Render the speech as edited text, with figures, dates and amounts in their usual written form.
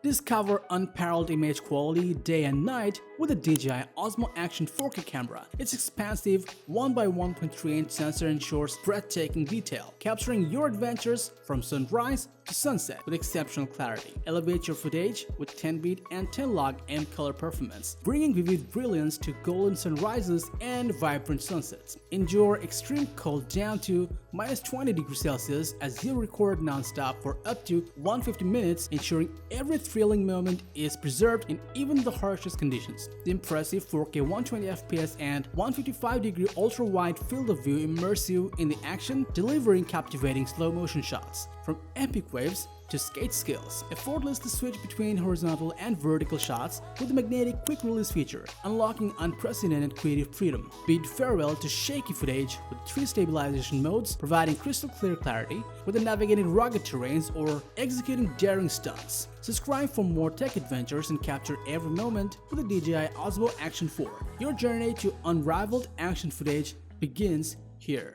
Discover unparalleled image quality day and night with the DJI Osmo Action 4K camera. Its expansive 1x1.3-inch sensor ensures breathtaking detail, capturing your adventures from sunrise to sunset with exceptional clarity. Elevate your footage with 10-bit and 10-log M color performance, bringing vivid brilliance to golden sunrises and vibrant sunsets. Endure extreme cold down to -20 degrees Celsius as you record non-stop for up to 150 minutes, ensuring every thrilling moment is preserved in even the harshest conditions. The impressive 4K 120 FPS and 155-degree ultra-wide field of view immerse you in the action, delivering captivating slow-motion shots. From epic waves to skate skills, effortlessly switch between horizontal and vertical shots with the magnetic quick release feature, unlocking unprecedented creative freedom. Bid farewell to shaky footage with 3 stabilization modes, providing crystal clear clarity, whether navigating rugged terrains or executing daring stunts. Subscribe for more tech adventures and capture every moment with the DJI Osmo Action 4. Your journey to unrivaled action footage begins here.